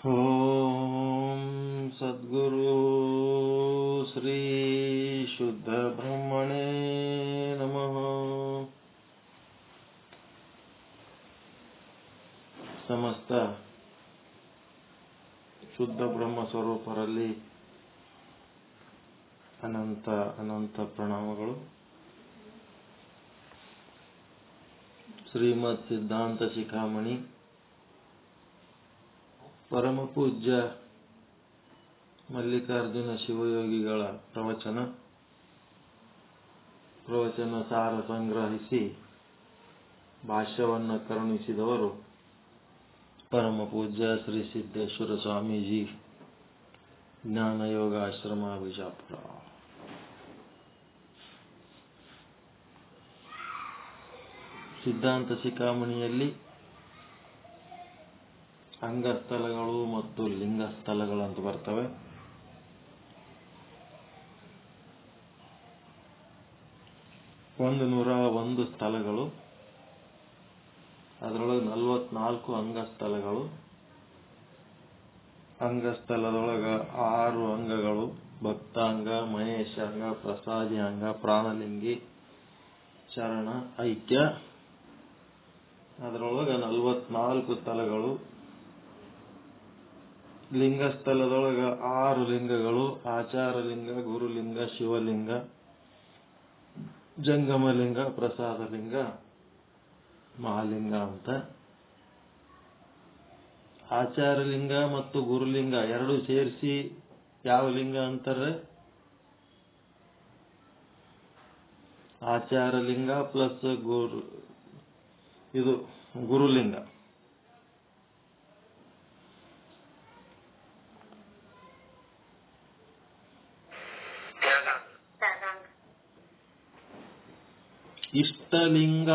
ಓಂ ಸದ್ಗುರು ಶ್ರೀ ಶುದ್ಧ ಬ್ರಹ್ಮಣೇ ನಮಃ. ಸಮಸ್ತ ಶುದ್ಧ ಬ್ರಹ್ಮ ಸ್ವರೂಪರಲ್ಲಿ ಅನಂತ ಅನಂತ ಪ್ರಣಾಮಗಳು. ಶ್ರೀಮತ್ ಸಿದ್ಧಾಂತ ಶಿಖಾಮಣಿ ಪರಮ ಪೂಜ್ಯ ಮಲ್ಲಿಕಾರ್ಜುನ ಶಿವಯೋಗಿಗಳ ಪ್ರವಚನ ಸಾರ ಸಂಗ್ರಹಿಸಿ ಭಾಷ್ಯವನ್ನು ಕರುಣಿಸಿದವರು ಪರಮ ಪೂಜ್ಯ ಶ್ರೀ ಸಿದ್ದೇಶ್ವರ ಸ್ವಾಮೀಜಿ, ಜ್ಞಾನಯೋಗ ಆಶ್ರಮ, ಬಿಜಾಪುರ. ಸಿದ್ಧಾಂತ ಶಿಖಾಮಣಿಯಲ್ಲಿ ಅಂಗಸ್ಥಲಗಳು ಮತ್ತು ಲಿಂಗಸ್ಥಲಗಳು ಅಂತ ಬರ್ತವೆ. ಒಂದು 101 ಸ್ಥಳಗಳು, ಅದರೊಳಗೆ 44 ಅಂಗಸ್ಥಲಗಳು. ಅಂಗಸ್ಥಲದೊಳಗೆ 6 ಅಂಗಗಳು: ಭಕ್ತಾಂಗ, ಮಹೇಶಾಂಗ, ಪ್ರಸಾದಿ ಅಂಗ, ಪ್ರಾಣಲಿಂಗಿ, ಶರಣ, ಐಕ್ಯ. ಅದರೊಳಗೆ 44 ಸ್ಥಳಗಳು. ಲಿಂಗಸ್ಥಲದೊಳಗೆ 6 ಲಿಂಗಗಳು: ಆಚಾರಲಿಂಗ, ಗುರುಲಿಂಗ, ಶಿವಲಿಂಗ, ಜಂಗಮಲಿಂಗ, ಪ್ರಸಾದಲಿಂಗ, ಮಹಾಲಿಂಗ ಅಂತ. ಆಚಾರಲಿಂಗ ಮತ್ತು ಗುರುಲಿಂಗ ಎರಡು ಸೇರಿಸಿ ಯಾವ ಲಿಂಗ ಅಂತಾರೆ? ಆಚಾರಲಿಂಗ ಪ್ಲಸ್ ಇದು ಗುರುಲಿಂಗ. ಇಷ್ಟಲಿಂಗ.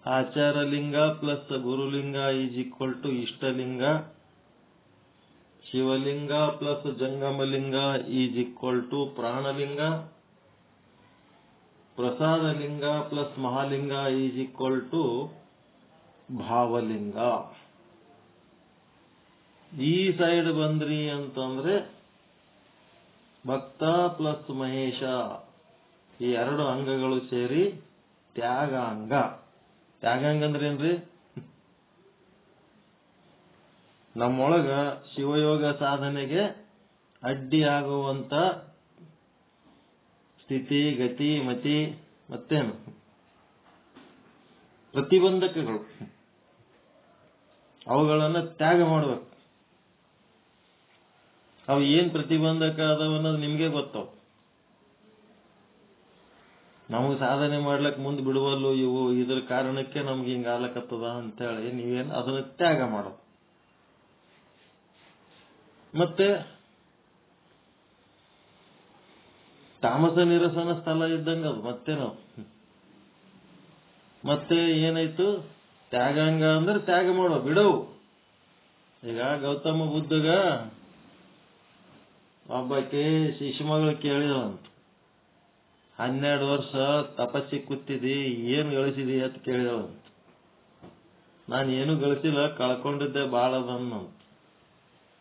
ಆಚಾರಲಿಂಗ ಪ್ಲಸ್ ಗುರುಲಿಂಗ ಈಸ್ ಈಕ್ವಲ್ ಟು ಇಷ್ಟಲಿಂಗ. ಶಿವಲಿಂಗ ಪ್ಲಸ್ ಜಂಗಮಲಿಂಗ ಈಸ್ ಈಕ್ವಲ್ ಟು ಪ್ರಾಣಲಿಂಗ. ಪ್ರಸಾದಲಿಂಗ ಪ್ಲಸ್ ಮಹಾಲಿಂಗ ಈಸ್ ಈಕ್ವಲ್ ಟು ಭಾವಲಿಂಗ. ಈ ಸೈಡ್ ಬಂದ್ರಿ ಅಂತಂದ್ರೆ ಭಕ್ತ ಪ್ಲಸ್ ಮಹೇಶ, ಈ 2 ಅಂಗಗಳು ಸೇರಿ ತ್ಯಾಗಾಂಗ. ತ್ಯಾಗಾಂಗ ಅಂದ್ರೆ ಏನ್ರಿ? ನಮ್ಮೊಳಗ ಶಿವಯೋಗ ಸಾಧನೆಗೆ ಅಡ್ಡಿಯಾಗುವಂತ ಸ್ಥಿತಿ, ಗತಿ, ಮತಿ, ಮತ್ತೇನು ಪ್ರತಿಬಂಧಕಗಳು, ಅವುಗಳನ್ನು ತ್ಯಾಗ ಮಾಡಬೇಕು. ಅವು ಏನ್ ಪ್ರತಿಬಂಧಕ ಅದಾವ ಅನ್ನೋದು ನಿಮ್ಗೆ ಗೊತ್ತಾವ. ನಮಗೆ ಸಾಧನೆ ಮಾಡ್ಲಕ್ ಮುಂದೆ ಬಿಡುವಲ್ಲು ಇವು, ಇದ್ರ ಕಾರಣಕ್ಕೆ ನಮ್ಗೆ ಹಿಂಗ ಆಲಕತ್ತದ ಅಂತೇಳಿ ನೀವೇನು ಅದನ್ನ ತ್ಯಾಗ ಮಾಡೋದು. ಮತ್ತೆ ತಾಮಸ ನಿರಸನ ಸ್ಥಳ ಇದ್ದಂಗ ಅದು. ಮತ್ತೆ ಏನಾಯ್ತು? ತ್ಯಾಗಾಂಗ ಅಂದ್ರೆ ತ್ಯಾಗ ಮಾಡೋ, ಬಿಡವು. ಈಗ ಗೌತಮ ಬುದ್ಧಗ ಒಬ್ಬಕ್ಕೆ ಶಿಶುಮಗಳು ಕೇಳಿದವಂತ, 12 ವರ್ಷ ತಪಸ್ಸಿ ಕೂತಿದಿ, ಏನು ಗಳಿಸಿದಿ ಅಂತ ಕೇಳಿದವಂತ. ನಾನು ಏನು ಗಳಿಸಿಲ್ಲ, ಕಳ್ಕೊಂಡಿದ್ದೆ ಬಾಳ ಅದನ್ನಂತ.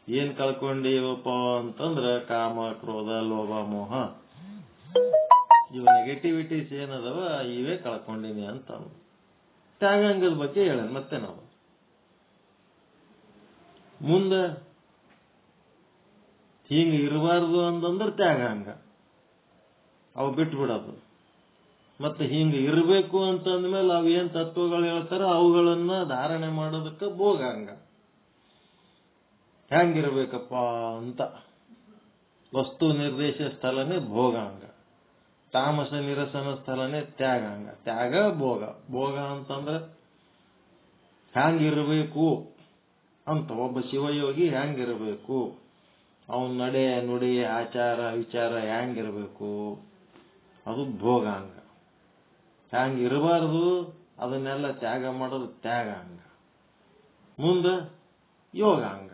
ಏನ್ ಕಳ್ಕೊಂಡಿವಪ್ಪ ಅಂತಂದ್ರ ಕಾಮ, ಕ್ರೋಧ, ಲೋಭ, ಮೋಹ, ಇವ ನೆಗೆಟಿವಿಟೀಸ್ ಏನದವ ಇವೇ ಕಳ್ಕೊಂಡಿನಿ ಅಂತ. ತ್ಯಾಗಾಂಗದ ಬಗ್ಗೆ ಹೇಳ. ಮತ್ತೆ ನಾವು ಮುಂದೆ ಹಿಂಗ ಇರಬಾರ್ದು ಅಂತಂದ್ರೆ ತ್ಯಾಗಾಂಗ, ಅವು ಬಿಟ್ಟು ಬಿಡೋದು. ಮತ್ತೆ ಹಿಂಗ ಇರಬೇಕು ಅಂತಂದ್ಮೇಲೆ ಅವು ಏನ್ ತತ್ವಗಳು ಹೇಳ್ತಾರ ಅವುಗಳನ್ನ ಧಾರಣೆ ಮಾಡೋದಕ್ಕೆ ಭೋಗಾಂಗ. ಹೆಂಗಿರ್ಬೇಕಪ್ಪ ಅಂತ ವಸ್ತು ನಿರ್ದೇಶ ಸ್ಥಳನೇ ಭೋಗಾಂಗ. ತಾಮಸ ನಿರಸನ ಸ್ಥಳನೇ ತ್ಯಾಗಾಂಗ. ತ್ಯಾಗ ಭೋಗ. ಭೋಗ ಅಂತಂದ್ರೆ ಹ್ಯಾಂಗಿರ್ಬೇಕು ಅಂತ, ಒಬ್ಬ ಶಿವಯೋಗಿ ಹ್ಯಾಂಗಿರ್ಬೇಕು, ಅವನ ನಡೆ ನುಡಿ ಆಚಾರ ವಿಚಾರ ಹ್ಯಾಂಗಿರ್ಬೇಕು, ಅದು ಭೋಗಾಂಗ. ಹ್ಯಾಂಗಿರಬಾರ್ದು ಅದನ್ನೆಲ್ಲ ತ್ಯಾಗ ಮಾಡೋದು ತ್ಯಾಗಾಂಗ. ಮುಂದೆ ಯೋಗಾಂಗ.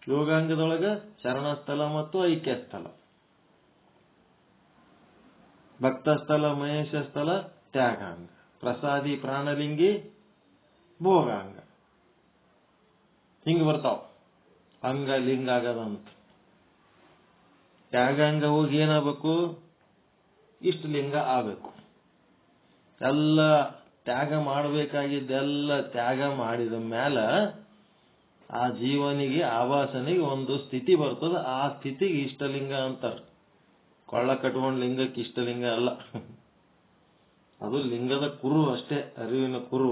ಯೋಗಾಂಗದೊಳಗೆ ಶರಣಸ್ಥಳ ಮತ್ತು ಐಕ್ಯ ಸ್ಥಳ. ಭಕ್ತಸ್ಥಳ, ಮಹೇಶ ಸ್ಥಳ ತ್ಯಾಗಾಂಗ. ಪ್ರಸಾದಿ ಪ್ರಾಣಲಿಂಗಿ ಭೋಗಾಂಗ. ಹಿಂಗೆ ಬರ್ತಾವ. ಅಂಗ ಲಿಂಗ ಆಗದಂತ. ತ್ಯಾಗಾಂಗ ಹೋಗಿ ಏನಾಗಬೇಕು? ಇಷ್ಟ ಲಿಂಗ ಆಗಬೇಕು. ಎಲ್ಲ ತ್ಯಾಗ ಮಾಡಬೇಕಾಗಿದ್ದೆಲ್ಲ ತ್ಯಾಗ ಮಾಡಿದ ಮೇಲೆ ಆ ಜೀವನಿಗೆ ಆವಾಸನಿಗೆ ಒಂದು ಸ್ಥಿತಿ ಬರ್ತದ. ಆ ಸ್ಥಿತಿಗೆ ಇಷ್ಟಲಿಂಗ ಅಂತಾರೆ. ಕೊಳ್ಳ ಕಟ್ಕೊಂಡ್ ಲಿಂಗಕ್ಕೆ ಇಷ್ಟಲಿಂಗ ಅಲ್ಲ, ಅದು ಲಿಂಗದ ಕುರು ಅಷ್ಟೇ, ಅರಿವಿನ ಕುರು.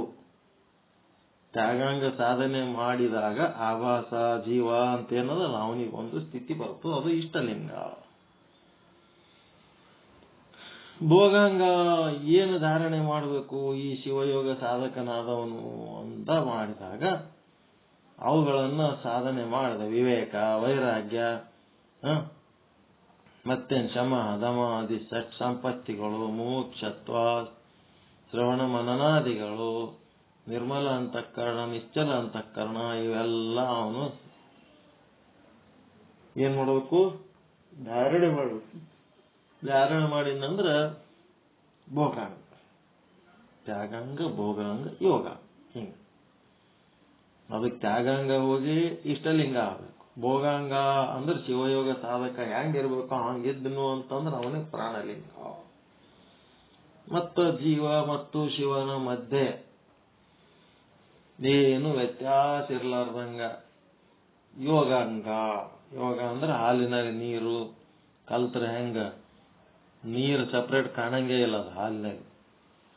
ತ್ಯಾಗಾಂಗ ಸಾಧನೆ ಮಾಡಿದಾಗ ಆವಾಸ ಜೀವ ಅಂತೇನದ ಅವನಿಗೆ ಒಂದು ಸ್ಥಿತಿ ಬರ್ತದೆ, ಅದು ಇಷ್ಟಲಿಂಗ. ಭೋಗಾಂಗ ಏನು ಧಾರಣೆ ಮಾಡಬೇಕು ಈ ಶಿವಯೋಗ ಸಾಧಕನಾದವನು ಅಂತ ಮಾಡಿದಾಗ ಅವುಗಳನ್ನ ಸಾಧನೆ ಮಾಡಿದ. ವಿವೇಕ, ವೈರಾಗ್ಯ, ಮತ್ತೇನು ಶಮ ದಮ ಆದಿ ಷಟ್ ಸಂಪತ್ತಿಗಳು, ಮೋಕ್ಷತ್ವ, ಶ್ರವಣ ಮನನಾದಿಗಳು, ನಿರ್ಮಲ ಅಂತಃಕರಣ, ನಿಶ್ಚಲ ಅಂತಃಕರಣ, ಇವೆಲ್ಲ ಅವನು ಏನ್ ಮಾಡಬೇಕು? ಧಾರಣೆ ಮಾಡಬೇಕು. ಧಾರಣೆ ಮಾಡಿದಂದ್ರ ಭೋಗಾಂಗ, ತ್ಯಾಗಾಂಗ, ಭೋಗಾಂಗ, ಯೋಗ. ಹಿಂಗ ಅದಕ್ಕೆ ತ್ಯಾಗಾಂಗ ಹೋಗಿ ಇಷ್ಟಲಿಂಗ ಆಗ್ಬೇಕು. ಭೋಗಾಂಗ ಅಂದ್ರೆ ಶಿವಯೋಗ ಸಾಧಕ ಹೆಂಗಿರ್ಬೇಕು ಹಂಗಿದ್ದನು ಅಂತಂದ್ರೆ ಅವನಿಗೆ ಪ್ರಾಣಲಿಂಗ. ಮತ್ತು ಜೀವ ಮತ್ತು ಶಿವನ ಮಧ್ಯೆ ಏನು ವ್ಯತ್ಯಾಸ ಇರ್ಲಾರ್ದಂಗ ಯೋಗಾಂಗ. ಯೋಗ ಅಂದ್ರೆ ಹಾಲಿನಾಗ ನೀರು ಕಲ್ತ್ರೆ ಹೆಂಗ ನೀರು ಸಪ್ರೇಟ್ ಕಾಣಂಗೇ ಇಲ್ಲ ಅದು ಹಾಲಿನಾಗ,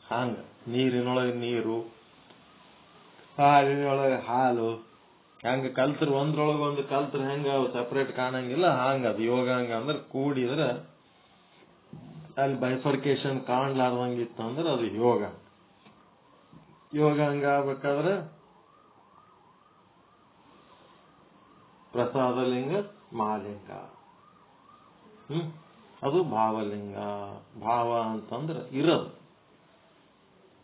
ಹಂಗ ನೀರಿನೊಳಗೆ ನೀರು, ಹಾಲಿನೊಳಗೆ ಹಾಲು, ಹೆಂಗ ಕಲ್ತ್ರೆ ಒಂದ್ರೊಳಗೆ ಒಂದು ಕಲ್ತ್ರೆ ಹೆಂಗ ಸಪ್ರೇಟ್ ಕಾಣಂಗಿಲ್ಲ, ಹಂಗ ಅದು ಯೋಗಾಂಗ. ಅಂದ್ರೆ ಕೂಡಿದ್ರೆ ಅಲ್ಲಿ ಬೈಫರ್ಕೇಶನ್ ಕಾಣ್ಲಾರ್ದಂಗಿತ್ತು ಅಂದ್ರೆ ಅದು ಯೋಗ. ಯೋಗಾಂಗ ಆಗ್ಬೇಕಾದ್ರೆ ಪ್ರಸಾದಲಿಂಗ, ಮಹಾಲಿಂಗ, ಅದು ಭಾವಲಿಂಗ. ಭಾವ ಅಂತಂದ್ರೆ ಇರೋದು,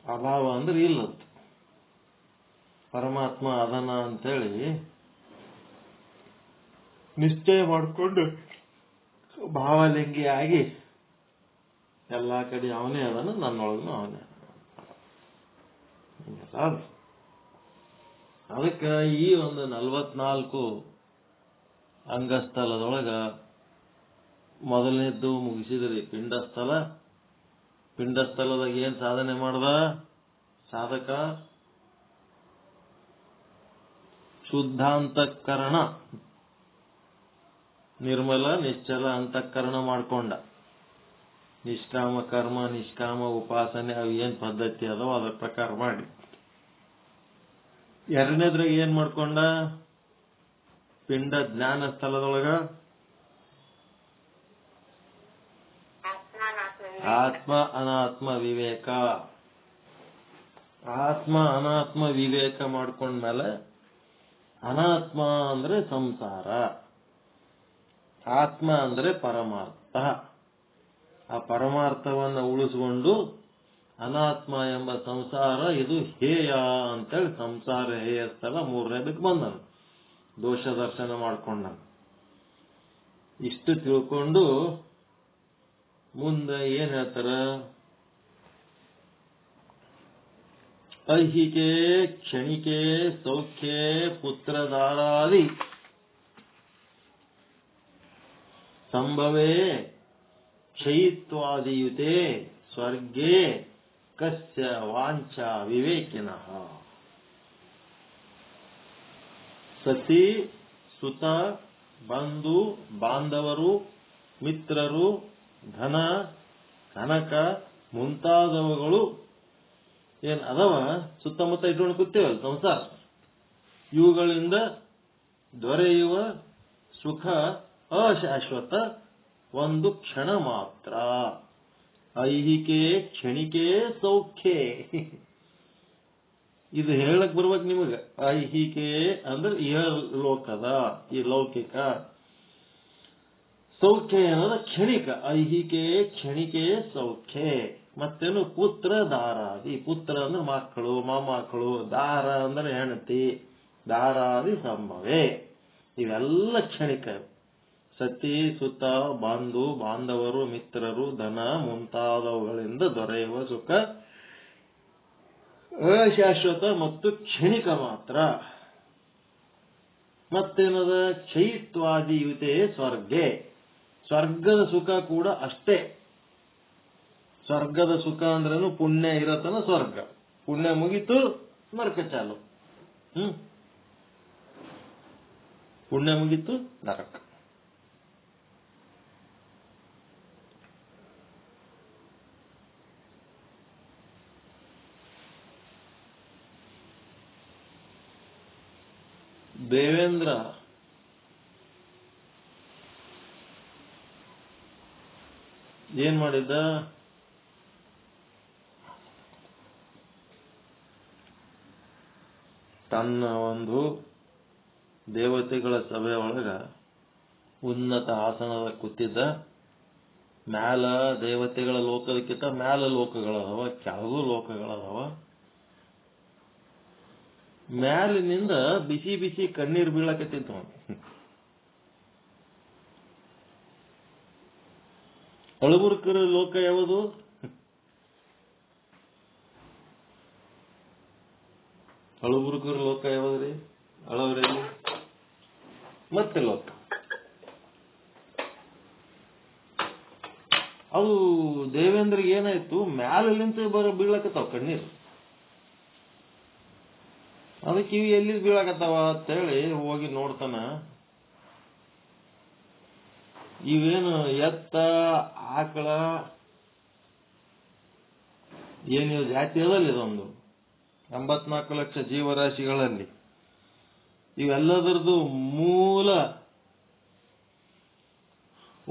ಅಭಾವ ಅಂದ್ರೆ ಇಲ್ಲದ್ದು. ಪರಮಾತ್ಮ ಅದನ ಅಂತೇಳಿ ನಿಶ್ಚಯ ಮಾಡಿಕೊಂಡು ಭಾವಲಿಂಗಿಯಾಗಿ ಎಲ್ಲಾ ಕಡೆ ಅವನೇ ಅದನ್ನು, ನನ್ನೊಳಗೂ ಅವನೇ. ಅದಕ್ಕೆ ಈ ಒಂದು 44 ಅಂಗಸ್ಥಲದೊಳಗ ಮೊದಲನೇದ್ದು ಮುಗಿಸಿದ್ರಿ ಪಿಂಡಸ್ಥಲ. ಪಿಂಡಸ್ಥಲದಾಗ ಏನ್ ಸಾಧನೆ ಮಾಡ್ದ ಸಾಧಕ? ಶುದ್ಧಾಂತಃಕರಣ, ನಿರ್ಮಲ ನಿಶ್ಚಲ ಅಂತಃಕರಣ ಮಾಡ್ಕೊಂಡ. ನಿಷ್ಕಾಮ ಕರ್ಮ, ನಿಷ್ಕಾಮ ಉಪಾಸನೆ, ಅವು ಏನ್ ಪದ್ಧತಿ ಅದೋ ಅದರ ಪ್ರಕಾರ ಮಾಡಿ. ಎರಡನೇದ್ರಾಗ ಏನ್ ಮಾಡ್ಕೊಂಡ? ಪಿಂಡ ಜ್ಞಾನ ಸ್ಥಳದೊಳಗ ಆತ್ಮ ಅನಾತ್ಮ ವಿವೇಕ. ಆತ್ಮ ಅನಾತ್ಮ ವಿವೇಕ ಮಾಡ್ಕೊಂಡ್ಮೇಲೆ ಅನಾತ್ಮ ಅಂದ್ರೆ ಸಂಸಾರ, ಆತ್ಮ ಅಂದ್ರೆ ಪರಮಾರ್ಥ. ಆ ಪರಮಾರ್ಥವನ್ನು ಉಳಿಸ್ಕೊಂಡು ಅನಾತ್ಮ ಎಂಬ ಸಂಸಾರ ಇದು ಹೇಯ ಅಂತೇಳಿ ಸಂಸಾರ ಹೇಯ ಸ್ಥಳ 3ನೇದಕ್ಕೆ ಬಂದನು. ದೋಷ ದರ್ಶನ ಮಾಡ್ಕೊಂಡ. ಇಷ್ಟು ತಿಳ್ಕೊಂಡು ಮುಂದೆ ಏನ್ ಹೇಳ್ತಾರ? ಐಹಿಕೆ ಕ್ಷಣಿಕೆ ಸೌಖ್ಯೆ ಪುತ್ರದಾರಾದಿ ಸಂಭವೇ ಕ್ಷಯಿತ್ವಾದಿಯುತೆ ಸ್ವರ್ಗೇ ಕಸ್ಯ ವಾಂಛಾ ವಿವೇಕಿನಃ. ಸತಿ ಸುತ ಬಂಧು ಬಾಂಧವರು ಮಿತ್ರರು ಧನ ಕನಕ ಮುಂತಾದವುಗಳು ಏನ್ ಅದವ ಸುತ್ತಮುತ್ತ ಇಟ್ಕೊಂಡು ಕೂತೀವಲ್ಲ ಸಂಸಾರ, ಇವುಗಳಿಂದ ದೊರೆಯುವ ಸುಖ ಅಶಾಶ್ವತ, ಒಂದು ಕ್ಷಣ ಮಾತ್ರ. ಐಹಿಕೆ ಕ್ಷಣಿಕೆ ಸೌಖ್ಯೆ. ಇದು ಹೇಳಕ್ ಬರ್ಬೇಕು ನಿಮಗೆ. ಐಹಿಕೆ ಅಂದ್ರೆ ಲೋಕದ ಈ ಲೌಕಿಕ, ಸೌಖ್ಯ ಅನ್ನೋದು ಕ್ಷಣಿಕ. ಐಹಿಕೆ ಕ್ಷಣಿಕೆ ಸೌಖ್ಯೆ. ಮತ್ತೇನು? ಪುತ್ರ ದಾರಾದಿ. ಪುತ್ರ ಅಂದ್ರೆ ಮಕ್ಕಳು ಮೊಮ್ಮಕ್ಕಳು, ದಾರ ಅಂದ್ರೆ ಹೆಂಡತಿ, ದಾರಾದಿ ಸಂಭವೇ. ಇವೆಲ್ಲ ಕ್ಷಣಿಕ. ಸತಿ ಸುತ ಬಾಂಧು ಬಾಂಧವರು ಮಿತ್ರರು ಧನ ಮುಂತಾದವುಗಳಿಂದ ದೊರೆಯುವ ಸುಖ ಅಶಾಶ್ವತ ಮತ್ತು ಕ್ಷಣಿಕ ಮಾತ್ರ. ಮತ್ತೇನದ ಕ್ಷಯಿತ್ವಾದಿಯುತೆ ಸ್ವರ್ಗೆ, ಸ್ವರ್ಗದ ಸುಖ ಕೂಡ ಅಷ್ಟೇ. ಸ್ವರ್ಗದ ಸುಖ ಅಂದ್ರೇನು ಪುಣ್ಯ ಇರತನ ಸ್ವರ್ಗ, ಪುಣ್ಯ ಮುಗಿತು ನರಕ ಚಾಲು. ಪುಣ್ಯ ಮುಗಿತು ನರಕ. ದೇವೇಂದ್ರ ಏನ್ ಮಾಡಿದ್ದ, ತನ್ನ ಒಂದು ದೇವತೆಗಳ ಸಭೆ ಒಳಗ ಉನ್ನತ ಆಸನದ ಕೂತಿದ್ದ. ಮ್ಯಾಲ ದೇವತೆಗಳ ಲೋಕದಕ್ಕಿಂತ ಮ್ಯಾಲ ಲೋಕಗಳದಾವ, ಕೆಳಗೂ ಲೋಕಗಳದಾವ. ಮ್ಯಾಲಿನಿಂದ ಬಿಸಿ ಬಿಸಿ ಕಣ್ಣೀರು ಬೀಳಕತ್ತಿತ್ತು. ಅಳಬುರ್ಕರ ಲೋಕ ಯಾವುದು? ಅಳಬುರ್ಕರ ಲೋಕ ಯಾವ್ದ್ರಿ? ಅಳವರಲ್ಲಿ ಮತ್ತೆ ಲೋಕ ಅದು ದೇವೇಂದ್ರಿಗೆ ಏನಾಯ್ತು, ಮ್ಯಾಲಿಂತ ಬೀಳಕತ್ತಾವ ಕಣ್ಣೀರು. ಅದಕ್ಕೆ ಇವು ಎಲ್ಲಿ ಬೀಳಕತ್ತಾವ ಅಂತೇಳಿ ಹೋಗಿ ನೋಡ್ತಾನ. ಇವೇನು ಎತ್ತ ಆಕಳ ಏನಿವ ಜಾತಿ ಅದಲ್ಲ, ಇದೊಂದು 84 ಲಕ್ಷ ಜೀವರಾಶಿಗಳಲ್ಲಿ ಇವೆಲ್ಲದರದ್ದು ಮೂಲ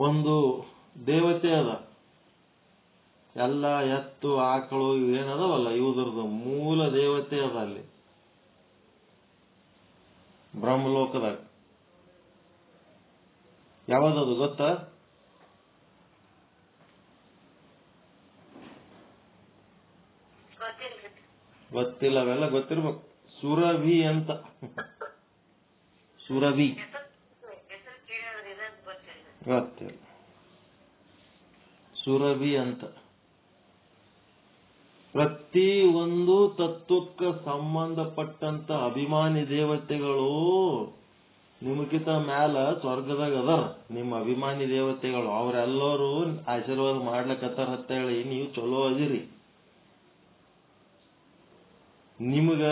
ಒಂದು ದೇವತೆ ಅದ. ಎಲ್ಲ ಎತ್ತು ಆಕಳು ಇವೇನದವಲ್ಲ, ಇವುದ್ರದ್ದು ಮೂಲ ದೇವತೆ ಅದ ಅಲ್ಲಿ ಬ್ರಹ್ಮಲೋಕದಾಗ. ಯಾವ್ದದು ಗೊತ್ತಾ? ಗೊತ್ತಿಲ್ಲ, ಅವೆಲ್ಲ ಗೊತ್ತಿರ್ಬೇಕು. ಸುರಭಿ ಅಂತ. ಸುರಭಿ ಗೊತ್ತಿಲ್ಲ. ಸುರಭಿ ಅಂತ ಪ್ರತಿ ಒಂದು ತತ್ವಕ್ಕೆ ಸಂಬಂಧಪಟ್ಟಂತ ಅಭಿಮಾನಿ ದೇವತೆಗಳು ನಿಮಗಿಂತ ಮ್ಯಾಲ ಸ್ವರ್ಗದಾಗ ಅದರ. ನಿಮ್ಮ ಅಭಿಮಾನಿ ದೇವತೆಗಳು ಅವರೆಲ್ಲರೂ ಆಶೀರ್ವಾದ ಮಾಡ್ಲಕತ್ತಾರ ಅಂತೇಳಿ ನೀವು ಚಲೋ ಅದಿರಿ. ನಿಮ್ಗ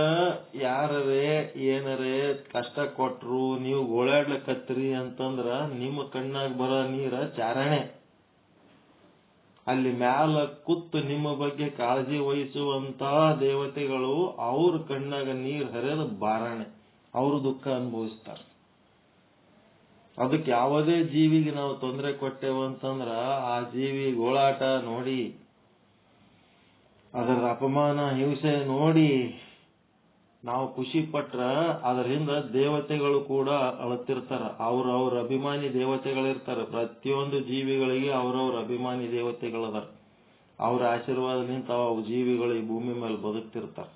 ಯಾರೇ ಏನರೇ ಕಷ್ಟ ಕೊಟ್ರು ನೀವು ಗೋಳಾಡ್ಲಕತ್ರಿ ಅಂತಂದ್ರ ನಿಮ್ಮ ಕಣ್ಣಾಗ ಬರೋ ನೀರ ಚಾರಣೆ. ಅಲ್ಲಿ ಮ್ಯಾಲ ಕೂತು ನಿಮ್ಮ ಬಗ್ಗೆ ಕಾಳಜಿ ವಹಿಸುವಂತ ದೇವತೆಗಳು ಅವ್ರ ಕಣ್ಣಾಗ ನೀರ್ ಹರಿಯೋದು ಬಾರಣೆ. ಅವರು ದುಃಖ ಅನುಭವಿಸ್ತಾರ. ಅದಕ್ಕೆ ಯಾವುದೇ ಜೀವಿಗೆ ನಾವು ತೊಂದರೆ ಕೊಟ್ಟೆವು ಅಂತಂದ್ರ ಆ ಜೀವಿ ಗೋಳಾಟ ನೋಡಿ, ಅದರ ಅಪಮಾನ ಹಿಂಸೆ ನೋಡಿ ನಾವು ಖುಷಿ ಪಟ್ರ ಅದರಿಂದ ದೇವತೆಗಳು ಕೂಡ ಅಳತಿರ್ತಾರ. ಅವ್ರವ್ರ ಅಭಿಮಾನಿ ದೇವತೆಗಳಿರ್ತಾರೆ. ಪ್ರತಿಯೊಂದು ಜೀವಿಗಳಿಗೆ ಅವ್ರವ್ರ ಅಭಿಮಾನಿ ದೇವತೆಗಳದಾರ. ಅವ್ರ ಆಶೀರ್ವಾದದಿಂದ ಅವು ಜೀವಿಗಳು ಈ ಭೂಮಿ ಮೇಲೆ ಬದುಕ್ತಿರ್ತಾರ.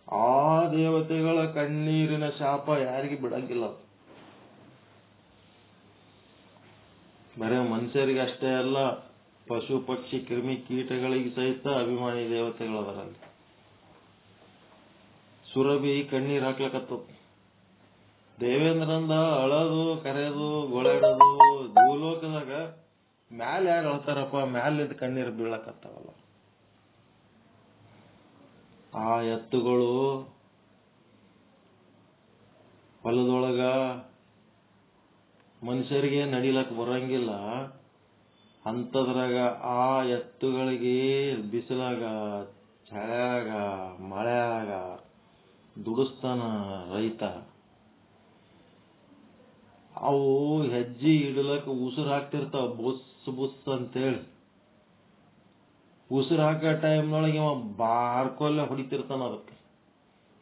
ಆ ದೇವತೆಗಳ ಕಣ್ಣೀರಿನ ಶಾಪ ಯಾರಿಗೆ ಬಿಡಂಗಿಲ್ಲ. ಬರೇ ಮನುಷ್ಯರಿಗೆ ಅಷ್ಟೇ ಅಲ್ಲ, ಪಶು ಪಕ್ಷಿ ಕ್ರಿಮಿ ಕೀಟಗಳಿಗೆ ಸಹಿತ ಅಭಿಮಾನಿ ದೇವತೆಗಳದರಲ್ಲಿ. ಸುರಭಿ ಕಣ್ಣೀರ್ ಹಾಕ್ಲಕತ್ತು. ದೇವೇಂದ್ರಂದ ಅಳದು ಕರೆಯೋದು ಗೋಳಾಡೋದು. ಭೂಲೋಕದಾಗ ಮ್ಯಾಲ ಯಾರು ಅಳ್ತಾರಪ್ಪ, ಮ್ಯಾಲಿಂದ ಕಣ್ಣೀರು ಬೀಳಕತ್ತಾವಲ್ಲ. ಆ ಎತ್ತುಗಳು ಹೊಲದೊಳಗ ಮನುಷ್ಯರಿಗೆ ನಡಿಲಕ್ ಬರಂಗಿಲ್ಲ. ಅಂತದ್ರಾಗ ಆ ಎತ್ತುಗಳಿಗೆ ಬಿಸಿಲಾಗ ಚಳ್ಯಾಗ ಮಳೆಯಾಗ ದುಡಿಸ್ತಾನ ರೈತ. ಅವು ಹೆಜ್ಜೆ ಇಡಲಕ್ಕ ಉಸಿರು ಹಾಕ್ತಿರ್ತಾವ, ಬುಸ್ ಬುಸ್ ಅಂತೇಳಿ. ಉಸಿರು ಹಾಕೋ ಟೈಮ್ನೊಳಗೆ ಇವ ಬಾರ್ಕೊಲ್ಲ ಹೊಡಿತಿರ್ತಾನ ಅದಕ್ಕೆ.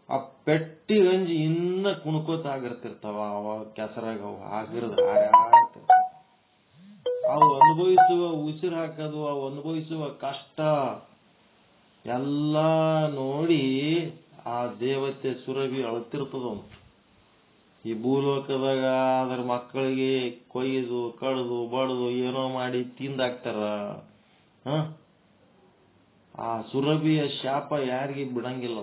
ಆ ಪೆಟ್ಟಿ ಗಂಜಿ ಇನ್ನ ಕುಣ್ಕೋತ ಆಗಿರ್ತಿರ್ತಾವ. ಅವ ಕೆಸರಾಗ ಅವು ಆಗಿರ್ದ ಹಾರಾಡ್ತಿರ್ತಾವ. ಅವು ಅನುಭವಿಸುವ ಉಸಿರು ಹಾಕೋದು, ಅವು ಅನುಭವಿಸುವ ಕಷ್ಟ ಎಲ್ಲ ನೋಡಿ ಆ ದೇವತೆ ಸುರಭಿ ಅಳ್ತಿರ್ತದ. ಈ ಭೂಲೋಕದಾಗ ಅದರ ಮಕ್ಕಳಿಗೆ ಕೊಯ್ದು ಕಡ್ದು ಬಡ್ದು ಏನೋ ಮಾಡಿ ತಿಂದಾಕ್ತಾರ. ಆ ಸುರಭಿಯ ಶಾಪ ಯಾರಿಗೆ ಬಿಡಂಗಿಲ್ಲ.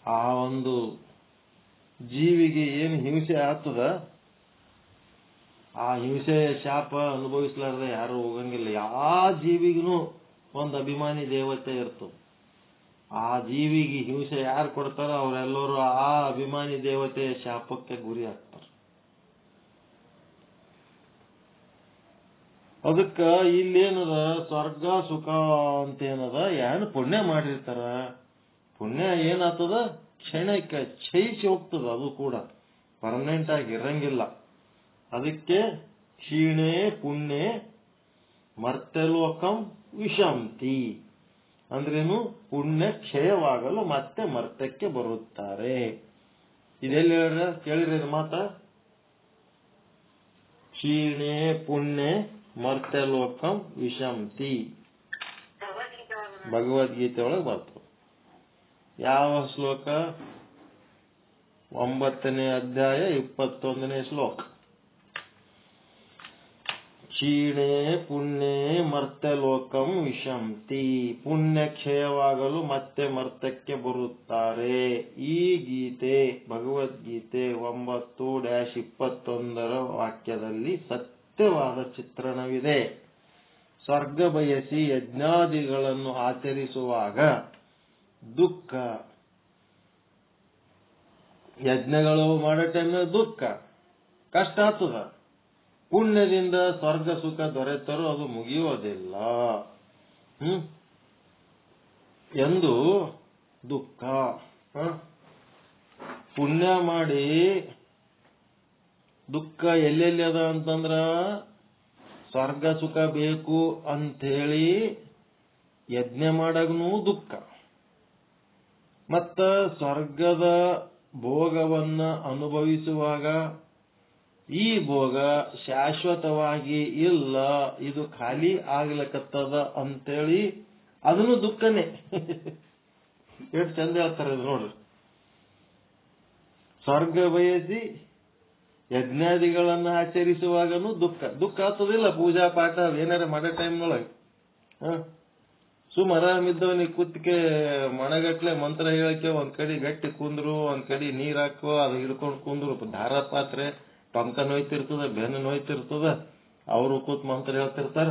ಆ ಒಂದು ಜೀವಿಗೆ ಏನು ಹಿಂಸೆ ಆಗ್ತದ, ಆ ಹಿಂಸೆಯ ಶಾಪ ಅನುಭವಿಸ್ಲಾರ್ದೆ ಯಾರು ಹೋಗಂಗಿಲ್ಲ. ಯಾವ ಜೀವಿಗೂ ಒಂದು ಅಭಿಮಾನಿ ದೇವತೆ ಇರ್ತದೆ. ಆ ಜೀವಿಗೆ ಹಿಂಸೆ ಯಾರು ಕೊಡ್ತಾರ ಅವರೆಲ್ಲರೂ ಆ ಅಭಿಮಾನಿ ದೇವತೆಯ ಶಾಪಕ್ಕೆ ಗುರಿ ಆಗ್ತಾರೆ. ಅದಕ್ಕ ಇಲ್ಲೇನದ, ಸ್ವರ್ಗ ಸುಖ ಅಂತೇನದ, ಏನು ಪುಣ್ಯ ಮಾಡಿರ್ತಾರ, ಪುಣ್ಯ ಏನಾಗ್ತದ ಕ್ಷಣಕ್ಕೆ ಕ್ಷಯಿಸಿ ಹೋಗ್ತದ, ಅದು ಕೂಡ ಪರ್ಮನೆಂಟ್ ಆಗಿ ಇರಂಗಿಲ್ಲ. ಅದಕ್ಕೆ ಕ್ಷೀಣೆ ಪುಣ್ಯ ಮರ್ತ್ಯಲೋಕಂ ವಿಶಂತಿ ಅಂದ್ರೇನು, ಪುಣ್ಯ ಕ್ಷಯವಾಗಲು ಮತ್ತೆ ಮರ್ತ್ಯಕ್ಕೆ ಬರುತ್ತಾರೆ. ಇದೆಲ್ಲಿ ಕೇಳಿರಿ ಮಾತ, ಕ್ಷೀಣೆ ಪುಣ್ಯ ಮರ್ತ್ಯಲೋಕಂ ವಿಶಂತಿ, ಭಗವದ್ಗೀತೆ ಒಳಗೆ ಬರ್ತದೆ. ಯಾವ ಶ್ಲೋಕ? 9ನೇ ಅಧ್ಯಾಯ 21ನೇ ಶ್ಲೋಕ. ಕ್ಷೀಣೆ ಪುಣ್ಯ ಮರ್ತ್ಯಲೋಕಂ ವಿಶಂತಿ, ಪುಣ್ಯ ಕ್ಷಯವಾಗಲು ಮತ್ತೆ ಮರ್ತ್ಯಕ್ಕೆ ಬರುತ್ತಾರೆ. ಈ ಗೀತೆ ಭಗವದ್ಗೀತೆ 9-21 ವಾಕ್ಯದಲ್ಲಿ ಸತ್ಯವಾದ ಚಿತ್ರಣವಿದೆ. ಸ್ವರ್ಗ ಬಯಸಿ ಯಜ್ಞಾದಿಗಳನ್ನು ಆಚರಿಸುವಾಗ ದುಃಖ, ಯಜ್ಞಗಳು ಮಾಡೋ ಟೈಮ್ನಾಗ ದುಃಖ ಕಷ್ಟ ಆಗ್ತದ. ಪುಣ್ಯದಿಂದ ಸ್ವರ್ಗ ಸುಖ ದೊರೆತರೂ ಅದು ಮುಗಿಯೋದಿಲ್ಲ ಎಂದು ದುಃಖ. ಪುಣ್ಯ ಮಾಡಿ ದುಃಖ ಎಲ್ಲೆಲ್ಲಿ ಅದ ಅಂತಂದ್ರ, ಸ್ವರ್ಗ ಸುಖ ಬೇಕು ಅಂಥೇಳಿ ಯಜ್ಞ ಮಾಡಾಗನೂ ದುಃಖ, ಮತ್ತ ಸ್ವರ್ಗದ ಭೋಗವನ್ನ ಅನುಭವಿಸುವಾಗ ಈ ಭೋಗ ಶಾಶ್ವತವಾಗಿ ಇಲ್ಲ, ಇದು ಖಾಲಿ ಆಗ್ಲಕತ್ತದ ಅಂತೇಳಿ ಅದನ್ನು ದುಃಖನೇ. ಎಷ್ಟು ಚಂದ ಹೇಳ್ತಾರೆ ಅದು ನೋಡ್ರಿ. ಸ್ವರ್ಗ ಬಯಸಿ ಯಜ್ಞಾದಿಗಳನ್ನ ಆಚರಿಸುವಾಗನು ದುಃಖ, ದುಃಖ ಆಗ್ತದಿಲ್ಲ. ಪೂಜಾ ಪಾಠ ಏನಾರ ಮಾಡೋ ಟೈಮ್ನೊಳಗೆ ಸುಮ್ ಆರಾಮಿದ್ದವನಿಗೆ ಕುತ್ತಿಗೆ ಮಣಗಟ್ಲೆ ಮಂತ್ರ ಹೇಳಕ್ಕೆ ಒಂದ್ ಕಡೆ ಗಟ್ಟಿ ಕುಂದ್ರು, ಒಂದ್ ಕಡೆ ನೀರ್ ಹಾಕೋ, ಅದು ಹಿಡ್ಕೊಂಡು ಕುಂದ್ರು, ದಾರ ಪಾತ್ರೆ ಟೊಂಕ ನೋಯ್ತಿರ್ತದ, ಬೆನ್ನು ನೋಯ್ತಿರ್ತದ, ಅವರು ಕೂತ್ ಮಂತ್ರ ಹೇಳ್ತಿರ್ತಾರ.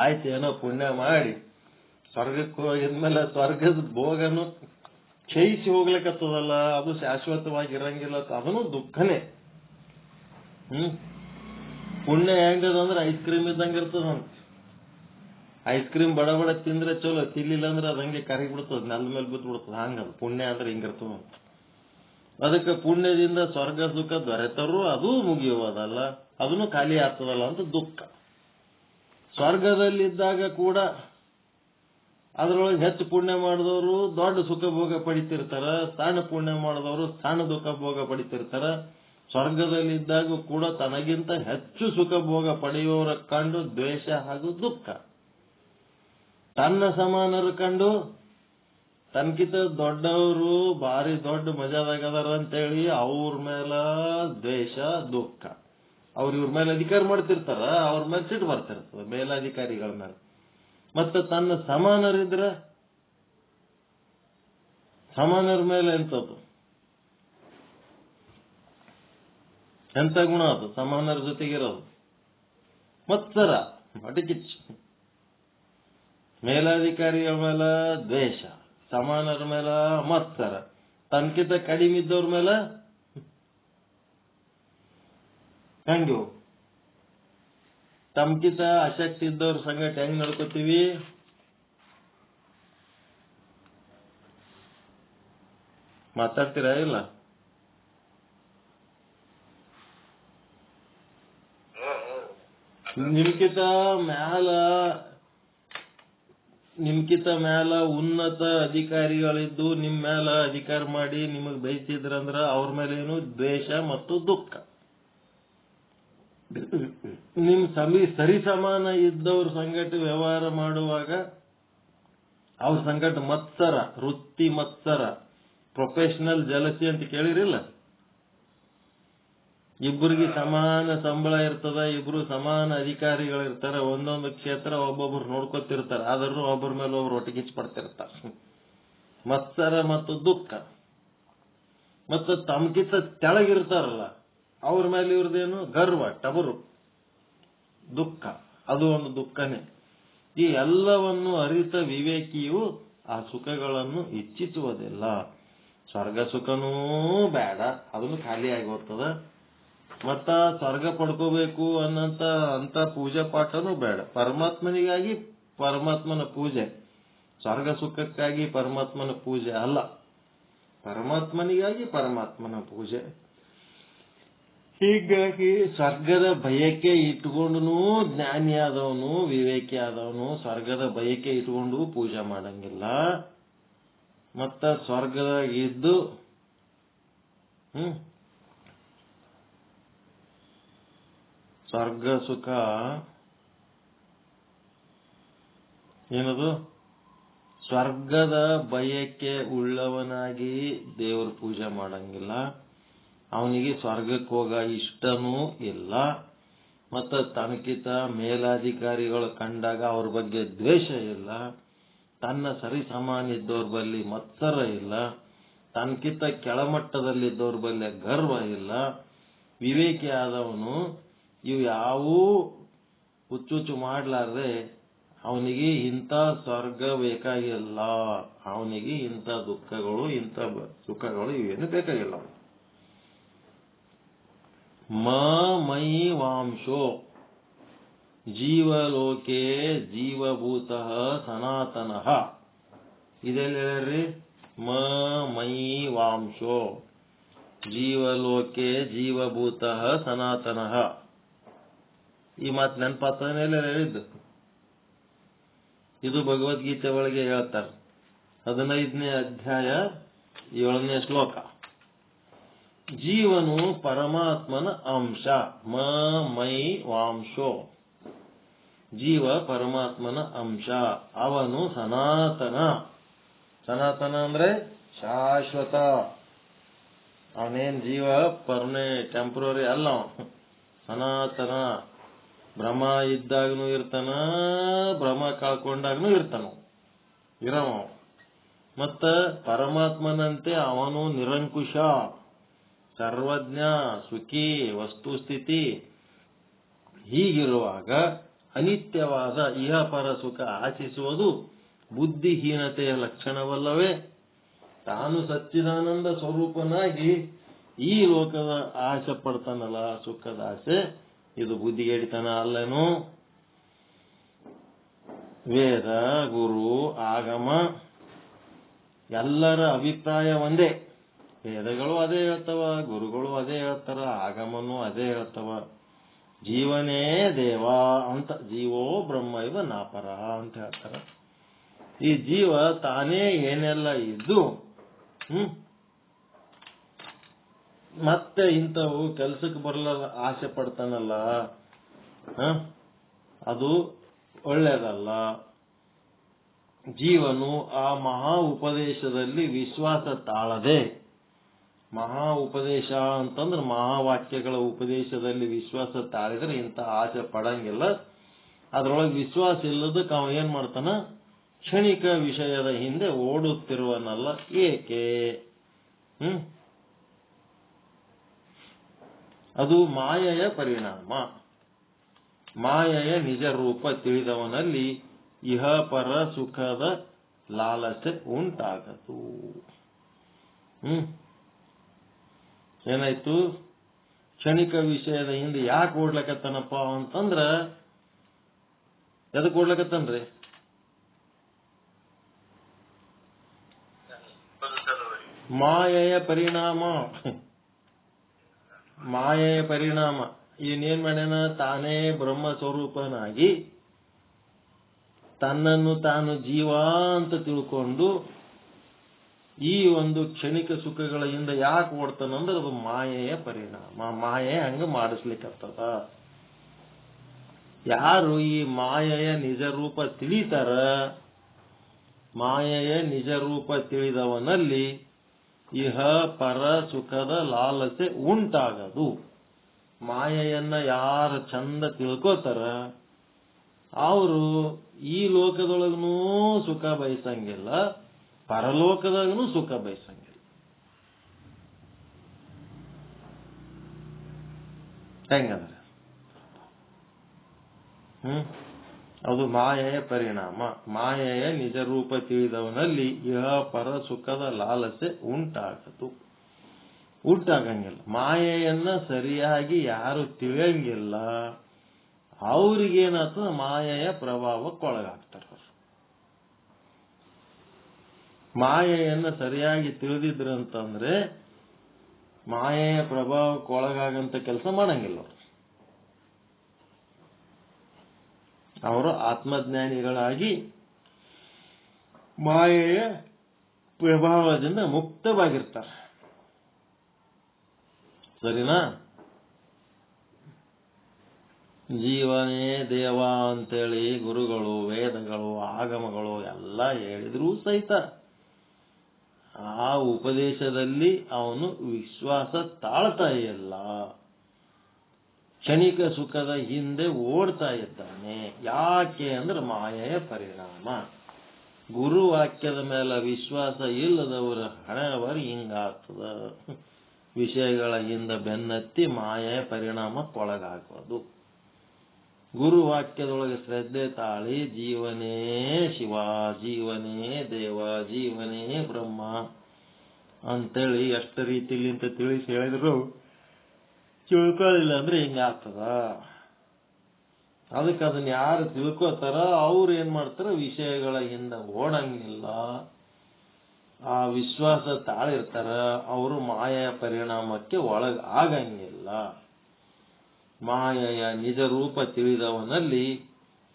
ಆಯ್ತು, ಏನೋ ಪುಣ್ಯ ಮಾಡಿ ಸ್ವರ್ಗಕ್ಕೆ ಹೋಗಿದ್ಮೇಲೆ ಸ್ವರ್ಗದ ಭೋಗನು ಕ್ಷಯಿಸಿ ಹೋಗ್ಲಿಕ್ಕತ್ತದಲ್ಲ, ಅದು ಶಾಶ್ವತವಾಗಿರಂಗಿಲ್ಲ, ಅದನ್ನು ದುಃಖನೇ. ಪುಣ್ಯ ಹೆಂಗದಂದ್ರೆ ಐಸ್ ಕ್ರೀಮ್ ಇದ್ದಂಗೆ ಇರ್ತದಂತ. ಐಸ್ ಕ್ರೀಮ್ ಬಡ ಬಡ ತಿಂದ್ರೆ ಚಲೋ, ತಿನ್ಲಿಲ್ಲ ಅಂದ್ರೆ ಅದು ಹಂಗೆ ಕರಗಿ ಬಿಡ್ತದ, ನೆಲದ ಮೇಲೆ ಬಿದ್ದು ಬಿಡ್ತದ. ಹಂಗದ ಪುಣ್ಯ ಅಂದ್ರೆ ಹಿಂಗಿರ್ತದಂತ. ಅದಕ್ಕೆ ಪುಣ್ಯದಿಂದ ಸ್ವರ್ಗ ಸುಖ ದೊರೆತರೂ ಅದು ಮುಗಿಯುವುದಲ್ಲ, ಅದನ್ನು ಖಾಲಿ ಆಗ್ತದಲ್ಲ ಅಂತ ದುಃಖ. ಸ್ವರ್ಗದಲ್ಲಿದ್ದಾಗ ಕೂಡ ಅದರೊಳಗೆ ಹೆಚ್ಚು ಪುಣ್ಯ ಮಾಡಿದವರು ದೊಡ್ಡ ಸುಖ ಭೋಗ ಪಡಿತಿರ್ತಾರ, ಸಣ್ಣ ಪುಣ್ಯ ಮಾಡಿದವರು ಸಣ್ಣ ದುಃಖ ಭೋಗ ಪಡಿತಿರ್ತಾರ. ಸ್ವರ್ಗದಲ್ಲಿದ್ದಾಗ ಕೂಡ ತನಗಿಂತ ಹೆಚ್ಚು ಸುಖ ಭೋಗ ಪಡೆಯುವವರ ಕಂಡು ದ್ವೇಷ ಹಾಗೂ ದುಃಖ, ತನ್ನ ಸಮಾನರು ಕಂಡು ತನ್ಕಿಂತ ದೊಡ್ಡವರು ಭಾರಿ ದೊಡ್ಡ ಮಜಾದಾಗದಾರ ಅಂತೇಳಿ ಅವ್ರ ಮೇಲ ದ್ವೇಷ ದುಃಖ. ಅವ್ರ ಇವ್ರ ಮೇಲೆ ಅಧಿಕಾರ ಮಾಡ್ತಿರ್ತಾರ, ಅವ್ರ ಮೇಲೆ ಸಿಟ್ಟು ಬರ್ತಿರ್ತದೆ ಮೇಲಾಧಿಕಾರಿಗಳ ಮೇಲೆ. ಮತ್ತೆ ತನ್ನ ಸಮಾನರಿದ್ರ ಸಮಾನರ ಮೇಲೆ ಎಂತದ್ದು, ಎಂತ ಗುಣ ಅದು ಸಮಾನರ ಜೊತೆಗಿರೋದು? ಮತ್ಸರ, ಅಟಕಿಚ್ಚು. ಮೇಲಾಧಿಕಾರಿಗಳ ಮೇಲೆ ದ್ವೇಷ, ಸಮಾನರ ಮೇಲೆ ಮತ್ಸರ, ತನ್ಕಿಂತ ಕಡಿಮೆ ಇದ್ದವ್ರ ಮೇಲೆ ಹೆಂಗು, ತಮ್ಕಿಂತ ಅಶಕ್ತಿ ಇದ್ದವ್ರ ಸಂಗಟ ಹೆಂಗ್ ನಡ್ಕೋತೀವಿ? ಮಾತಾಡ್ತೀರಾ ಇಲ್ಲ? ನಿಮ್ಕಿಂತ ಮ್ಯಾಲ ಉನ್ನತ ಅಧಿಕಾರಿಗಳಿದ್ದು ನಿಮ್ ಮ್ಯಾಲ ಅಧಿಕಾರ ಮಾಡಿ ನಿಮಗ್ ಬಯಸಿದ್ರಂದ್ರ ಅವ್ರ ಮೇಲೆ ಏನು ದ್ವೇಷ ಮತ್ತು ದುಃಖ. ನಿಮ್ ಸರಿ ಸಮಾನ ಇದ್ದವ್ರ ಸಂಗಟ ವ್ಯವಹಾರ ಮಾಡುವಾಗ ಅವ್ರ ಸಂಗಟ ಮತ್ಸರ, ವೃತ್ತಿ ಮತ್ಸರ, ಪ್ರೊಫೆಷನಲ್ ಜಲಸಿ ಅಂತ ಕೇಳಿರಿಲ್ಲ? ಇಬ್ಬರಿಗೆ ಸಮಾನ ಸಂಬಳ ಇರ್ತದ, ಇಬ್ರು ಸಮಾನ ಅಧಿಕಾರಿಗಳಿರ್ತಾರೆ, ಒಂದೊಂದು ಕ್ಷೇತ್ರ ಒಬ್ಬೊಬ್ರು ನೋಡ್ಕೊತಿರ್ತಾರೆ, ಆದ್ರೂ ಒಬ್ಬರ ಮೇಲೆ ಒಬ್ರು ಒಟ್ಟಿಗೆ ಪಡ್ತಿರ್ತಾರೆ. ಮತ್ಸರ ಮತ್ತು ದುಃಖ. ಮತ್ತು ತಮ್ಕಿಂತ ತೆಳಗಿರ್ತಾರಲ್ಲ ಅವ್ರ ಮೇಲೆ ಇವ್ರದೇನು ಗರ್ವ, ಟಬರು, ದುಃಖ. ಅದು ಒಂದು ದುಃಖನೇ. ಈ ಎಲ್ಲವನ್ನು ಅರಿತ ವಿವೇಕಿಯು ಆ ಸುಖಗಳನ್ನು ಇಚ್ಛಿಸುವುದಿಲ್ಲ. ಸ್ವರ್ಗ ಸುಖನೂ ಬೇಡ, ಅದನ್ನು ಖಾಲಿಯಾಗಿ ಹೋಗ್ತದ. ಮತ್ತ ಸ್ವರ್ಗ ಪಡ್ಕೋಬೇಕು ಅಂತ ಪೂಜೆ ಪಾಠನೂ ಬೇಡ. ಪರಮಾತ್ಮನಿಗಾಗಿ ಪರಮಾತ್ಮನ ಪೂಜೆ, ಸ್ವರ್ಗ ಸುಖಕ್ಕಾಗಿ ಪರಮಾತ್ಮನ ಪೂಜೆ ಅಲ್ಲ, ಪರಮಾತ್ಮನಿಗಾಗಿ ಪರಮಾತ್ಮನ ಪೂಜೆ. ಹೀಗಾಗಿ ಸ್ವರ್ಗದ ಬಯಕೆ ಇಟ್ಕೊಂಡು ಜ್ಞಾನಿಯಾದವನು, ವಿವೇಕಿ ಆದವನು ಸ್ವರ್ಗದ ಬಯಕೆ ಇಟ್ಕೊಂಡು ಪೂಜೆ ಮಾಡಂಗಿಲ್ಲ. ಮತ್ತ ಸ್ವರ್ಗದಾಗ ಇದ್ದು ಸ್ವರ್ಗ ಸುಖ ಏನದು, ಸ್ವರ್ಗದ ಬಯಕೆ ಉಳ್ಳವನಾಗಿ ದೇವ್ರ ಪೂಜೆ ಮಾಡಂಗಿಲ್ಲ. ಅವನಿಗೆ ಸ್ವರ್ಗಕ್ಕೆ ಹೋಗ ಇಷ್ಟನೂ ಇಲ್ಲ. ಮತ್ತ ತನಕಿತ ಮೇಲಾಧಿಕಾರಿಗಳು ಕಂಡಾಗ ಅವ್ರ ಬಗ್ಗೆ ದ್ವೇಷ ಇಲ್ಲ. ತನ್ನ ಸರಿ ಸಮಾನ ಇದ್ದವ್ರ ಬಲ್ಲಿ ಮತ್ಸರ ಇಲ್ಲ. ತನಕಿತ ಕೆಳಮಟ್ಟದಲ್ಲಿದ್ದವ್ರ ಬಲ್ಲಿ ಗರ್ವ ಇಲ್ಲ. ವಿವೇಕಿ ಆದವನು ಇವು ಯಾವೂ ಹುಚ್ಚುಚ್ಚು ಮಾಡ್ಲಾರ್ದೆ ಅವನಿಗೆ ಇಂಥ ಸ್ವರ್ಗ ಬೇಕಾಗಿಲ್ಲ, ಅವನಿಗೆ ಇಂಥ ದುಃಖಗಳು ಇಂಥ ಸುಖಗಳು ಇವೇನು ಬೇಕಾಗಿಲ್ಲ. ಮೈ ವಾಂಶೋ ಜೀವಲೋಕೆ ಜೀವಭೂತಃ ಸನಾತನಃ. ಇದೆಲ್ಲ ಹೇಳ್ರಿ, ಮೈ ವಾಂಶೋ ಜೀವಲೋಕೆ ಜೀವಭೂತಃ ಸನಾತನಃ. ಈ ಮಾತು ನೆನಪಾತನೆಲ್ಲ ಹೇಳಿದ್ದು. ಇದು ಭಗವದ್ಗೀತೆ ಒಳಗೆ ಹೇಳ್ತಾರೆ, 15ನೇ ಅಧ್ಯಾಯ 7ನೇ ಶ್ಲೋಕ. ಜೀವನು ಪರಮಾತ್ಮನ ಅಂಶ, ಮೈ ವಾಂಶೋ. ಜೀವ ಪರಮಾತ್ಮನ ಅಂಶ, ಅವನು ಸನಾತನ. ಸನಾತನ ಅಂದ್ರೆ ಶಾಶ್ವತ. ಅವನೇನ್ ಜೀವ ಟೆಂಪ್ರರಿ ಅಲ್ಲ, ಸನಾತನ. ಭ್ರಮ ಇದ್ದಾಗನೂ ಇರ್ತಾನ, ಭ್ರಮ ಕಳ್ಕೊಂಡಾಗನೂ ಇರವ. ಮತ್ತ ಪರಮಾತ್ಮನಂತೆ ಅವನು ನಿರಂಕುಶ, ಸರ್ವಜ್ಞ, ಸುಖಿ, ವಸ್ತುಸ್ಥಿತಿ. ಹೀಗಿರುವಾಗ ಅನಿತ್ಯವಾದ ಇಹಪರ ಸುಖ ಆಶಿಸುವುದು ಬುದ್ಧಿಹೀನತೆಯ ಲಕ್ಷಣವಲ್ಲವೇ? ತಾನು ಸಚ್ಚಿದಾನಂದ ಸ್ವರೂಪನಾಗಿ ಈ ಲೋಕದ ಆಸೆ ಪಡ್ತಾನಲ್ಲ, ಸುಖದ ಆಸೆ, ಇದು ಬುದ್ಧಿಗೆಡಿತನ ಅಲ್ಲೇನು? ವೇದ, ಗುರು, ಆಗಮ ಎಲ್ಲರ ಅಭಿಪ್ರಾಯ ಒಂದೇ. ವೇದಗಳು ಅದೇ ಹೇಳ್ತವ, ಗುರುಗಳು ಅದೇ ಹೇಳ್ತಾರ, ಆಗಮನು ಅದೇ ಹೇಳ್ತವ. ಜೀವನೇ ದೇವ ಅಂತ, ಜೀವೋ ಬ್ರಹ್ಮ ಇವ ನಾಪರ ಅಂತ ಹೇಳ್ತಾರ. ಈ ಜೀವ ತಾನೇ ಏನೆಲ್ಲ ಇದ್ದು ಮತ್ತೆ ಇಂಥವು ಕೆಲಸಕ್ಕೆ ಬರಲ್ಲ ಆಸೆ ಪಡ್ತಾನಲ್ಲ, ಅದು ಒಳ್ಳೇದಲ್ಲ. ಜೀವನು ಆ ಮಹಾ ಉಪದೇಶದಲ್ಲಿ ವಿಶ್ವಾಸ ತಾಳದೆ, ಮಹಾ ಉಪದೇಶ ಅಂತಂದ್ರೆ ಮಹಾವಾಕ್ಯಗಳ ಉಪದೇಶದಲ್ಲಿ ವಿಶ್ವಾಸ ತಾಳಿದ್ರೆ ಇಂಥ ಆಸೆ ಪಡಂಗಿಲ್ಲ. ಅದ್ರೊಳಗೆ ವಿಶ್ವಾಸ ಇಲ್ಲದಕ್ಕೆ ಅವ ಏನ್ ಮಾಡ್ತಾನ, ಕ್ಷಣಿಕ ವಿಷಯದ ಹಿಂದೆ ಓಡುತ್ತಿರುವನಲ್ಲ. ಏಕೆ? ಅದು ಮಾಯೆಯ ಪರಿಣಾಮ. ಮಾಯೆಯ ನಿಜ ರೂಪ ತಿಳಿದವನಲ್ಲಿ ಇಹಪರ ಸುಖದ ಲಾಲಸೆ ಉಂಟಾಗದು. ಏನಾಯ್ತು? ಕ್ಷಣಿಕ ವಿಷಯದ ಹಿಂದೆ ಯಾಕೆ ಓಡ್ಲಕತ್ತಾನಪ್ಪ ಅಂತಂದ್ರ, ಎದಕ್ಕೆ ಓಡ್ಲಕತ್ತಾನ್ರಿ? ಮಾಯೆಯ ಪರಿಣಾಮ. ಮಾಯೆಯ ಪರಿಣಾಮ. ಇವನೇನ್ ಮಾಡ್ಯಾನ? ತಾನೇ ಬ್ರಹ್ಮ ಸ್ವರೂಪನಾಗಿ ತನ್ನನ್ನು ತಾನು ಜೀವ ಅಂತ ತಿಳ್ಕೊಂಡು ಈ ಒಂದು ಕ್ಷಣಿಕ ಸುಖಗಳ ಹಿಂದೆ ಯಾಕೆ ಓಡ್ತಾನಂದ್ರೆ ಅದು ಮಾಯೆಯ ಪರಿಣಾಮ. ಮಾಯೆ ಹಂಗ ಮಾಡಿಸ್ಲಿಕ್ಕತ್ತದ. ಯಾರು ಈ ಮಾಯೆಯ ನಿಜ ರೂಪ ತಿಳಿತಾರ, ಮಾಯೆಯ ನಿಜ ರೂಪ ತಿಳಿದವನಲ್ಲಿ ಇಹ ಪರ ಸುಖದ ಲಾಲಸೆ ಉಂಟಾಗದು. ಮಾಯೆಯನ್ನ ಯಾರು ಚಂದ ತಿಳ್ಕೋತಾರ ಅವರು ಈ ಲೋಕದೊಳಗೂ ಸುಖ ಬಯಸಂಗಿಲ್ಲ, ಪರಲೋಕದಾಗೂ ಸುಖ ಬಯಸಂಗಿಲ್ಲ. ಹೆಂಗಂದ್ರೆ ಅದು ಮಾಯೆಯ ಪರಿಣಾಮ. ಮಾಯೆಯ ನಿಜ ರೂಪ ತಿಳಿದವನಲ್ಲಿ ಇಹ ಪರ ಸುಖದ ಲಾಲಸೆ ಉಂಟಾಗಂಗಿಲ್ಲ. ಮಾಯೆಯನ್ನ ಸರಿಯಾಗಿ ಯಾರು ತಿಳಿಯಂಗಿಲ್ಲ ಅವ್ರಿಗೇನಾಗ್ತದ, ಮಾಯೆಯ ಪ್ರಭಾವಕ್ಕೊಳಗಾಗ್ತಾರ. ಮಾಯೆಯನ್ನ ಸರಿಯಾಗಿ ತಿಳಿದಿದ್ರಂತಂದ್ರೆ ಮಾಯೆಯ ಪ್ರಭಾವಕ್ಕೊಳಗಾಗಂತ ಕೆಲಸ ಮಾಡಂಗಿಲ್ಲ. ಅವರು ಆತ್ಮಜ್ಞಾನಿಗಳಾಗಿ ಮಾಯೆಯ ಪ್ರಭಾವದಿಂದ ಮುಕ್ತವಾಗಿರ್ತಾರೆ. ಸರಿನಾ? ಜೀವನೇ ದೇವ ಅಂತೇಳಿ ಗುರುಗಳು, ವೇದಗಳು, ಆಗಮಗಳು ಎಲ್ಲ ಹೇಳಿದ್ರೂ ಸಹಿತ ಆ ಉಪದೇಶದಲ್ಲಿ ಅವನು ವಿಶ್ವಾಸ ತಾಳ್ತಾ ಇಲ್ಲ. ಕ್ಷಣಿಕ ಸುಖದ ಹಿಂದೆ ಓಡ್ತಾ ಇದ್ದಾನೆ. ಯಾಕೆ ಅಂದ್ರೆ ಮಾಯೆಯ ಪರಿಣಾಮ. ಗುರುವಾಕ್ಯದ ಮೇಲೆ ವಿಶ್ವಾಸ ಇಲ್ಲದವರ ಹಣೆಬರ ಹಿಂಗಾಗ್ತದ. ವಿಷಯಗಳ ಹಿಂದೆ ಬೆನ್ನತ್ತಿ ಮಾಯೆಯ ಪರಿಣಾಮಕ್ಕೊಳಗಾಗೋದು. ಗುರುವಾಕ್ಯದೊಳಗೆ ಶ್ರದ್ಧೆ ತಾಳಿ ಜೀವನೇ ಶಿವ, ಜೀವನೇ ದೇವ, ಜೀವನೇ ಬ್ರಹ್ಮ ಅಂತೇಳಿ ಎಷ್ಟು ರೀತಿಲಿ ಅಂತ ತಿಳಿಸಿ ಹೇಳಿದ್ರು ತಿಳ್ಕೊಳ್ಳಿಲ್ಲ ಅಂದ್ರೆ ಹಿಂಗಾಗ್ತದ. ಅದಕ್ಕೆ ಅದನ್ನ ಯಾರು ತಿಳ್ಕೋತಾರ ಅವ್ರು ಏನ್ ಮಾಡ್ತಾರ, ವಿಷಯಗಳ ಹಿಂದೆ ಓಡಂಗಿಲ್ಲ. ಆ ವಿಶ್ವಾಸ ತಾಳಿರ್ತಾರ, ಅವರು ಮಾಯೆಯ ಪರಿಣಾಮಕ್ಕೆ ಆಗಂಗಿಲ್ಲ. ಮಾಯೆಯ ನಿಜ ರೂಪ ತಿಳಿದವನಲ್ಲಿ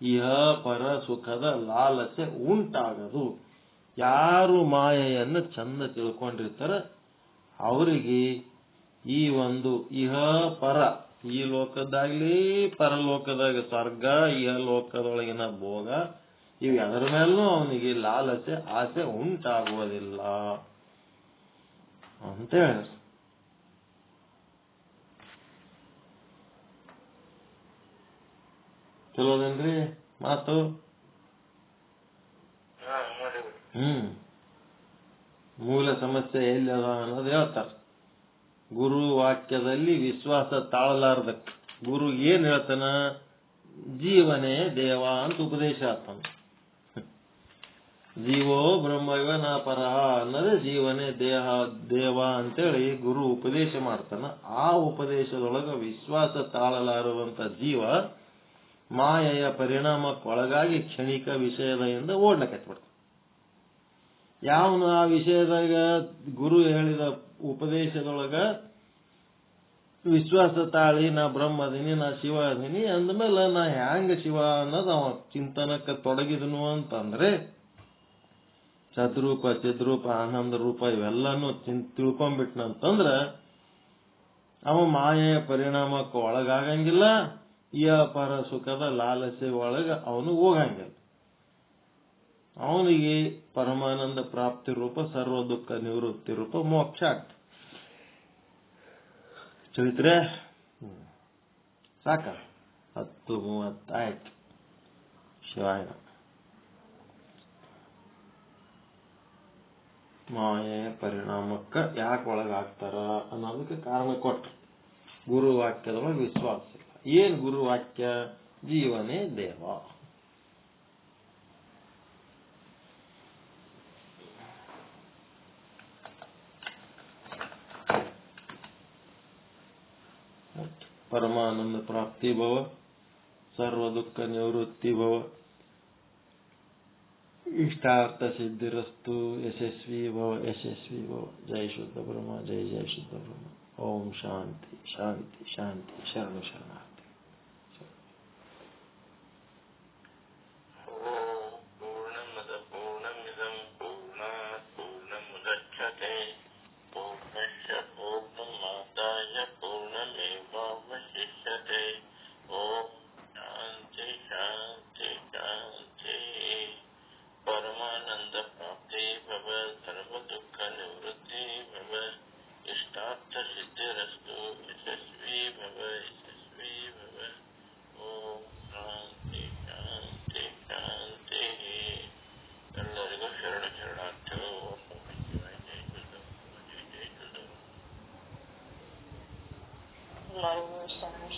ಇಹ ಪರ ಸುಖದ ಲಾಲಸೆ ಉಂಟಾಗದು. ಯಾರು ಮಾಯೆಯನ್ನು ಚಂದ ತಿಳ್ಕೊಂಡಿರ್ತಾರ ಅವರಿಗೆ ಈ ಒಂದು ಇಹ ಪರ, ಈ ಲೋಕದಾಗ್ಲಿ ಪರಲೋಕದಾಗ ಸ್ವರ್ಗ, ಇಹ ಲೋಕದೊಳಗಿನ ಭೋಗ, ಇವು ಅದರ ಮೇಲೂ ಅವನಿಗೆ ಲಾಲಸೆ ಆಸೆ ಉಂಟಾಗುವುದಿಲ್ಲ ಅಂತ ಹೇಳ. ಚಲೋದೇನ್ರಿ ಮಾತು? ಮೂಲ ಸಮಸ್ಯೆ ಎಲ್ಲಿ ಅದ ಅನ್ನೋದು ಹೇಳ್ತಾರ. ಗುರು ವಾಕ್ಯದಲ್ಲಿ ವಿಶ್ವಾಸ ತಾಳಲಾರ್ದಕ್ಕೆ ಗುರು ಏನ್ ಹೇಳ್ತಾನ, ಜೀವನೇ ದೇವ ಅಂತ ಉಪದೇಶ ಆಗ್ತಾನ. ಜೀವೋ ಬ್ರಹ್ಮವ ನಾ ಪರಹ ಅನ್ನೋದೇ ಜೀವನೇ ದೇವ ಅಂತೇಳಿ ಗುರು ಉಪದೇಶ ಮಾಡ್ತಾನ. ಆ ಉಪದೇಶದೊಳಗ ವಿಶ್ವಾಸ ತಾಳಲಾರುವಂತ ಜೀವ ಮಾಯೆಯ ಪರಿಣಾಮಕ್ಕೊಳಗಾಗಿ ಕ್ಷಣಿಕ ವಿಷಯದಿಂದ ಓಡ್ಲಕತ್ಬಿಡ್ತಾನೆ. ಯಾವನು ಆ ವಿಷಯದಾಗ ಗುರು ಹೇಳಿದ ಉಪದೇಶದೊಳಗ ವಿಶ್ವಾಸ ತಾಳಿ ನಾ ಬ್ರಹ್ಮ ಅದೀನಿ, ನಾ ಶಿವ ಅದೀನಿ ಅಂದ್ಮೇಲೆ ನಾ ಹ್ಯಾಂಗ ಶಿವ ಅನ್ನೋದು ಅವ ಚಿಂತನಕ್ಕೆ ತೊಡಗಿದನು ಅಂತಂದ್ರೆ ಸದ್ರೂಪ, ಚಿದ್ರೂಪ, ಆನಂದ ರೂಪ ಇವೆಲ್ಲಾನು ತಿಳ್ಕೊಂಡ್ಬಿಟ್ನಂತಂದ್ರ ಅವ ಮಾಯೆಯ ಪರಿಣಾಮಕ್ಕೆ ಒಳಗಾಗಂಗಿಲ್ಲ. ಈ ಅಪಾರ ಸುಖದ ಲಾಲಸೆ ಒಳಗ ಅವನು ಹೋಗಂಗಿಲ್ಲ. ಅವನಿಗೆ ಪರಮಾನಂದ ಪ್ರಾಪ್ತಿ ರೂಪ, ಸರ್ವ ದುಃಖ ನಿವೃತ್ತಿ ರೂಪ ಮೋಕ್ಷ ಆಗ್ತದೆ. ಚೈತ್ರೆ ಸಾಕ 10:30 ಆಯ್ತು. ಶಿವಾಯ. ಮಾಯೆಯ ಪರಿಣಾಮಕ್ಕೆ ಯಾಕೆ ಒಳಗಾಗ್ತಾರ ಅನ್ನೋದಕ್ಕೆ ಕಾರಣ ಕೊಟ್ರು. ಗುರುವಾಕ್ಯದೊಳಗೆ ವಿಶ್ವಾಸ ಇಲ್ಲ. ಏನ್ ಗುರುವಾಕ್ಯ? ಜೀವನೇ ದೇವ. ಪರಮಾನಂದ ಪ್ರಾಪ್ತಿ ಭವ, ಸರ್ವ ದುಃಖ ನಿವೃತ್ತಿ ಭವ, ಇಷ್ಟಾರ್ಥ ಸಿದ್ಧಿರಸ್ತು, ಯಶಸ್ವಿ ಭವ, ಯಶಸ್ವಿ ಭವ. ಜೈ ಶುದ್ಧ ಬ್ರಹ್ಮ, ಜೈ ಜೈ ಶುದ್ಧ ಬ್ರಹ್ಮ. ಓಂ ಶಾಂತಿ ಶಾಂತಿ ಶಾಂತಿ. ಶರಣು ಶರಣಾರ್ಥಿ. परमानंद प्राप्ति भव, सर्व दुख निवृत्ति भव, इष्टार्थ सिद्धिरस्तु, यशस्वी भव. तुम्हारे में सारा